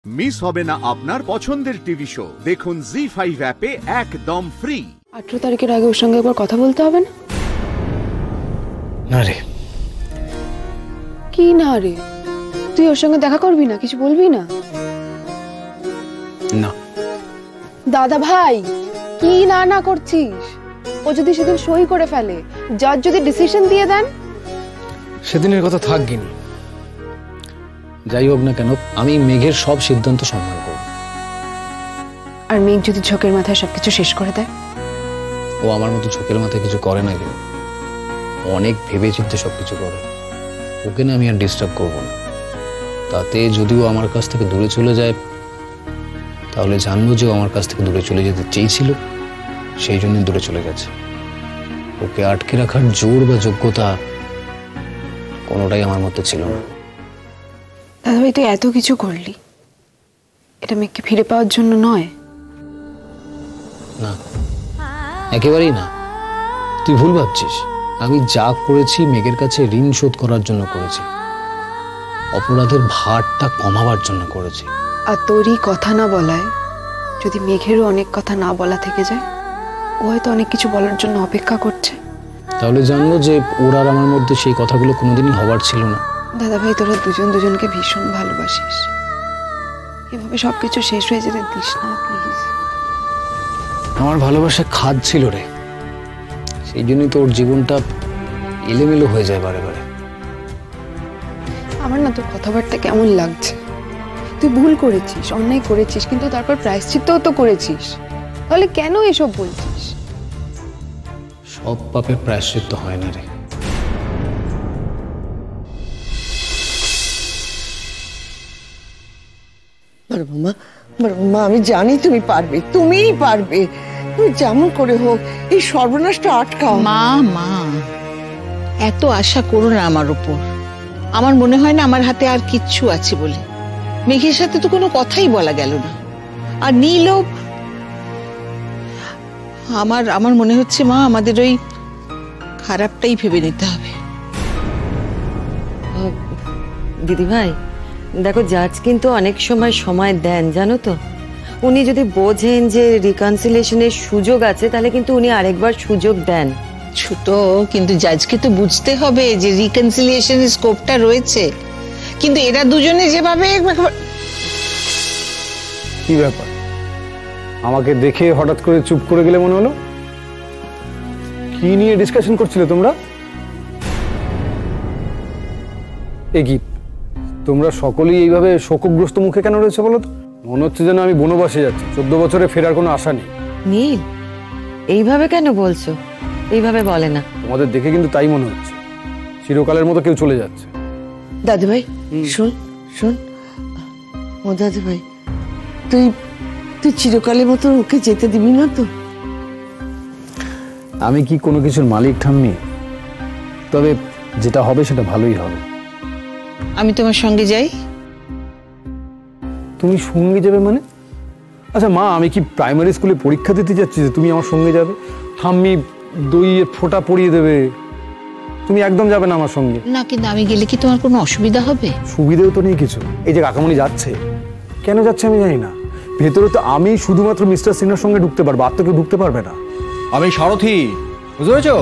Miss হবে না আপনার পছন্দের টিভি শো। দেখুন জি5 অ্যাপে একদম ফ্রি। 18 তারিখের আগে ওর সঙ্গে একবার কথা বলতে হবে না? না রে। কি না রে? তুই ওর সঙ্গে দেখা করবি না? কিছু বলবি না? না দাদা ভাই, কি না না করছিস? ও যদি সেদিন সই করে ফেলে, জাজ যদি ডিসিশন দিয়ে দেন? সেদিনের কথা থাকবেনি। যাই হোক না কেন, আমি মেঘের সব সিদ্ধান্ত সম্মান করব। আর মেঘ যদি ঝোঁকের মাথায় সবকিছু শেষ করে দেয়? ও আমার মতো ঝোঁকের মাথায় কিছু করে না কেন, অনেক ভেবে চিন্তে সবকিছু করে। ওকে না আমি আর ডিস্টার্ব করব না। তাতে যদিও আমার কাছ থেকে দূরে চলে যায়, তাহলে জানবো যে ও আমার কাছ থেকে দূরে চলে যেতে চেয়েছিল, সেই জন্য দূরে চলে গেছে। ওকে আটকে রাখার জোর বা যোগ্যতা কোনোটাই আমার মধ্যে ছিল না। দাদা ভাই, তুই এত কিছু করলি, এটা মেঘকে ফিরে পাওয়ার জন্য নয়? না, একেবারেই না। তুই ভুল ভাবছিস। আমি যা করেছি মেঘের কাছে ঋণ শোধ করার জন্য করেছি, অপরাধের ভারটা কমাবার জন্য করেছি। আর তোরই কথা না বলায় যদি মেঘেরও অনেক কথা না বলা থেকে যায়, ও হয়তো অনেক কিছু বলার জন্য অপেক্ষা করছে। তাহলে জানবো যে ওর আর আমার মধ্যে সেই কথাগুলো কোনোদিনই হবার ছিল না। দাদা ভাই, তোরা দুজন দুজনকে ভীষণ ভালোবাসিস, এভাবে সবকিছু শেষ হয়ে যেতে দিস না প্লিজ। আমার ভালোবাসা খাদ ছিল রে, সেই জন্যই তো ওর জীবনটা এলোমেলো হয়ে যায় বারে বারে। আমার না তোর কথাবার্তা কেমন লাগছে। তুই ভুল করেছিস, অন্যায় করেছিস, কিন্তু তারপর প্রায়শ্চিত্তও তো করেছিস। তাহলে কেন এসব বলছিস? সব পাপের প্রায়শ্চিত্ত হয় না রে। মা, আমি জানি তুমি পারবে, তুমিই পারবে। তুমি যেমন করে হোক এই সর্বনাশটা আটকাও। মা মা, এত আশা করো না আমার উপর। আমার মনে হয় না আমার হাতে আর কিচ্ছু আছে বলে। মেঘের সাথে তো কোনো কথাই বলা গেল না। আর নীলও, আমার মনে হচ্ছে মা, আমাদের ওই খারাপটাই ভেবে নিতে হবে। দিদি ভাই দেখো, জাজ কিন্তু অনেক সময় দেন জানো তো। উনি যদি বোঝেন যে রিকনসিলিয়েশনের সুযোগ আছে, তাহলে কিন্তু উনি আরেকবার সুযোগ দেন। ছোট, কিন্তু জাজকে তো বুঝতে হবে যে রিকনসিলিয়েশনের স্কোপটা রয়েছে। কিন্তু এরা দুজনে যেভাবে, কি ব্যাপার, আমাকে দেখে হঠাৎ করে চুপ করে গেলে মনে হলো? কি নিয়ে ডিসকাশন করছিলে তোমরা? এ কি, তোমরা সকলেই এইভাবে শোকগ্রস্ত মুখে কেন রয়েছে বলো তো? মনে হচ্ছে যেন আমি বনবাসে যাচ্ছি, 14 বছরে ফেরার কোনো আশা নেই। নীল, এইভাবে কেন বলছো? এইভাবে বলে না। তোমাদের দেখে কিন্তু তাই মনে হচ্ছে, চিরকালের মতো কেউ চলে যাচ্ছে। দাদু ভাই শোন শোন, ও দাদু ভাই, তুই চিরকালের মতো ওকে যেতে দিবি না তো? আমি কি কোনো কিছুর মালিক ঠাম্মি? তবে যেটা হবে সেটা ভালোই হবে। আমি তোমার সঙ্গে যাই। তুমি সঙ্গে যাবে মানে? আচ্ছা মা, আমি কি প্রাইমারি স্কুলে পরীক্ষা দিতে যাচ্ছি যে তুমি আমার সঙ্গে যাবে? ঠাম্মি দইয়ের ফোঁটা পরিয়ে দেবে, তুমি একদম যাবে না আমার সঙ্গে? না, কিন্তু আমি গেলে কি তোমার কোনো অসুবিধা হবে? সুবিধেও তো নেই কিছু। এই যে কাকামণি যাচ্ছে, কেন যাচ্ছে আমি জানি না। ভেতরে তো আমি শুধুমাত্র মিস্টার সিনহার সঙ্গে ঢুকতে পারবো, আর তো কেউ ঢুকতে পারবে না। আমি সারথি, বুঝতে পেরেছো?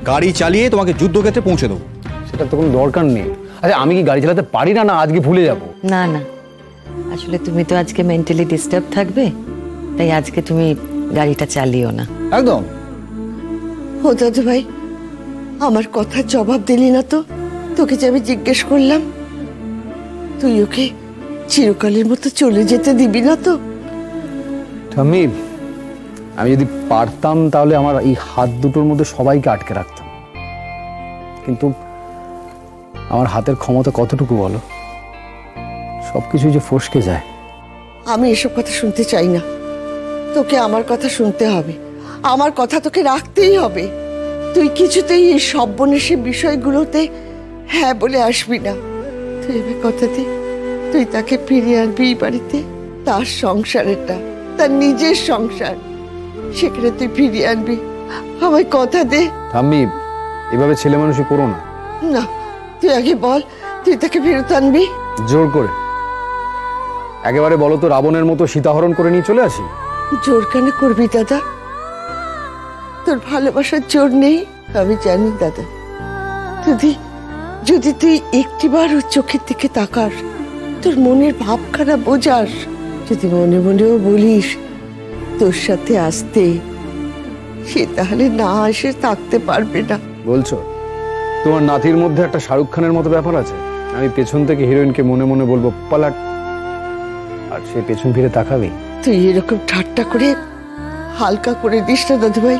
গাড়ি চালিয়ে তোমাকে যুদ্ধক্ষেত্রে পৌঁছে দেবো। সেটা তো কোনো দরকার নেই। আচ্ছা আমি কি গাড়ি চালাতে পারি না, না আজকে ভুলে যাবো? না না, আসলে তুমি তো আজকে মেন্টালি ডিস্টার্ব থাকবে, তাই আজকে তুমি গাড়িটা চালিও না। একদম। ও দাদু ভাই, আমার কথার জবাব দিলি না তো? তোকে যে আমি জিজ্ঞেস করলাম, তুই ওকে চিরকালের মতো চলে যেতে দিবি না তো? ঠাম্মি, আমি যদি পারতাম তাহলে আমার এই হাত দুটোর মধ্যে সবাইকে আটকে রাখতাম, কিন্তু আমার হাতের ক্ষমতা কতটুকু বলো? সবকিছু যে ফসকে যায়। আমি এসব কথা শুনতে চাই না। তোকে আমার কথা শুনতে হবে, আমার কথা তোকে রাখতেই হবে। তুই কিছুতেই এই সর্বনেশে বিষয়গুলোতে হ্যাঁ বলে আসবি না। তুই এবার কথা দে, তুই তাকে ফিরিয়ে আনবি এই বাড়িতে। তার সংসারেরটা, তার নিজের সংসার, সেখানে তুই ফিরিয়ে আনবি। আমায় কথা দে। ঠাম্মি, এভাবে ছেলে মানুষই করো না। না, তুই আগে বল, তুই তাকে ফেরত আনবি? জোর করে একেবারে বলো তো, রাবণের মতো সীতাহরণ করে নিয়ে চলে আসি? জোর কেন করবি দাদা? তোর ভালোবাসার জোর নেই আমি জানি দাদা। যদি তুই একটিবার ওর চোখের দিকে তাকাস, তোর মনের ভাবখানা বোঝাস, যদি মনে মনেও বলিস তোর সাথে আসতে, সে তাহলে না এসে থাকতে পারবে না। বলছো তোমার নাতির মধ্যে একটা শাহরুখ খানের মতো ব্যাপার আছে? আমি পেছন থেকে হিরোইনকে মনে মনে বলবো পালাট, আর সে পেছন ফিরে তাকাবে। তুই এরকম ঠাট্টা করে হালকা করে দিস না দাদু ভাই।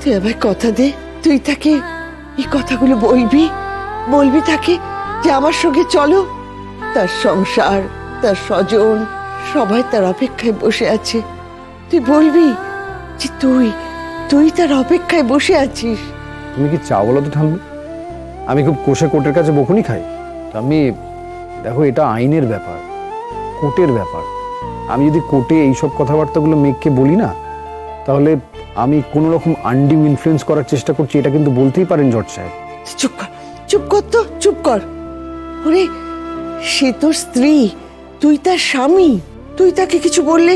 তুই আমায় কথা দে, তুই তাকে এই কথাগুলো বলবি তাকে যে আমার সঙ্গে চলো। তার সংসার, তার স্বজন সবাই তার অপেক্ষায় বসে আছে। তুই বলবি যে তুই তার অপেক্ষায় বসে আছিস। তুমি কি চাও বলো তো ঠাম্মি? আমি খুব কষে কোর্টের কাছে বকুনি খাই? ঠাম্মি দেখো, এটা আইনের ব্যাপার, কোর্টের ব্যাপার। আমি যদি কোর্টে এইসব কথাবার্তাগুলো মেঘকে বলি না, তাহলে আমি কোনো রকম আনডিউ ইনফ্লুয়েন্স করার চেষ্টা করছি, এটা কিন্তু বলতেই পারেন জজ সাহেব। চুপ কর। ওরে, সে তোর স্ত্রী, তুই তার স্বামী। তুই তাকে কিছু বললে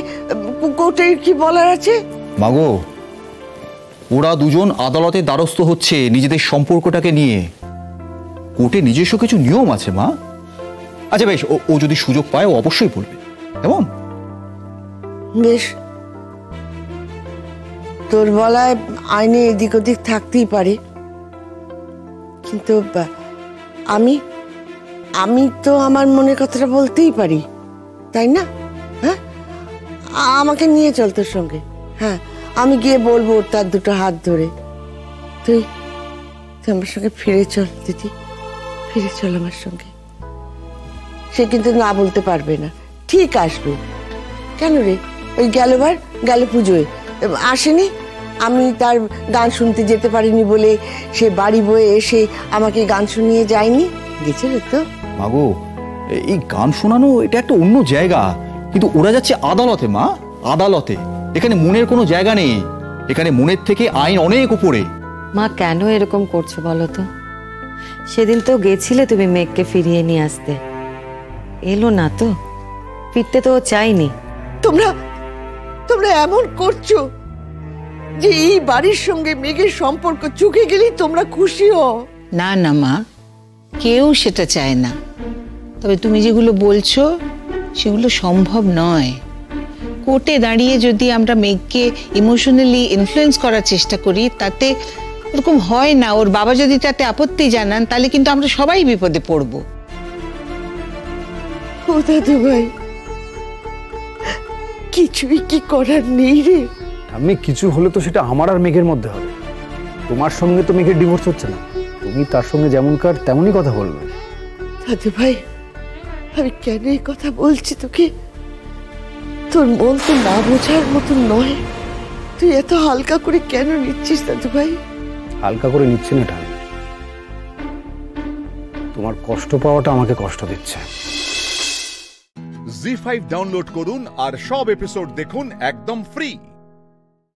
কোর্টে কি বলার আছে? মাগো, ওরা দুজন আদালতের দ্বারস্থ হচ্ছে নিজেদের সম্পর্কটাকে নিয়ে। কোর্টে নিজস্ব কিছু নিয়ম আছে মা। আচ্ছা বেশ, ও যদি সুযোগ পায় ও অবশ্যই বলবে, কেমন? বেশ, তোর বলায় আইনে এদিক ওদিক থাকতেই পারে, কিন্তু আমি তো আমার মনের কথাটা বলতেই পারি, তাই না? হ্যাঁ, আমাকে নিয়ে চল তোর সঙ্গে। হ্যাঁ, আমি গিয়ে বলবো তার দুটো হাত ধরে, তুই আমার সঙ্গে ফিরে চল দিদি, ফিরে চল আমার সঙ্গে। সে কিন্তু না বলতে পারবে না, ঠিক আসবে। কেন রে, ওই গেল পুজোয় আসেনি? আমি তার গান শুনতে যেতে পারিনি বলে সে বাড়ি বয়ে এসে আমাকে গান শুনিয়ে যায়নি? গেছিল তো। মাগো, এই গান শোনানো এটা একটা অন্য জায়গা, কিন্তু ওরা যাচ্ছে আদালতে মা, আদালতে। এখানে মনের কোনো জায়গা নেই, এখানে মনের থেকে আইন অনেক উপরে। মা কেন এরকম করছো বলো তো? সেদিন তো গেছিলে তুমি মেঘকে ফিরিয়ে নিয়ে আসতে, এলো না তো, ফিরতে তো চাইনি। তোমরা এমন করছো যে এই বাড়ির সঙ্গে মেঘের সম্পর্ক চুকে গেলেই তোমরা খুশি হও। না না মা, কেউ সেটা চায় না। তবে তুমি যেগুলো বলছো সেগুলো সম্ভব নয়। কোর্টে দাঁড়িয়ে যদি আমরা মেঘকে ইমোশনালি ইনফ্লুয়েন্স করার চেষ্টা করি, তাতে এরকম হয় না। ওর বাবা যদি তাতে আপত্তি জানান, তাহলে কিন্তু আমরা সবাই বিপদে পড়বো। ও দাদু ভাই, কিছুই কি করার নেই রে। আমি কিছু হলে তো সেটা আমার আর মেঘের মধ্যে হবে। তোমার সঙ্গে তো মেঘের ডিভোর্স হচ্ছে না, তুমি তার সঙ্গে যেমনকার তেমনই কথা বলবে। দাদু ভাই, আমি কেন এই কথা বলছি তোকে? তোর মন তো না বোঝার মতন নয়। তুই এত হালকা করে কেন নিচ্ছিস দাদু ভাই? হালকা করে নিচ্ছি না ঠাকুর, তোমার কষ্ট পাওয়াটা আমাকে কষ্ট দিচ্ছে। জি5 ডাউনলোড করুন আর সব এপিসোড দেখুন একদম ফ্রি।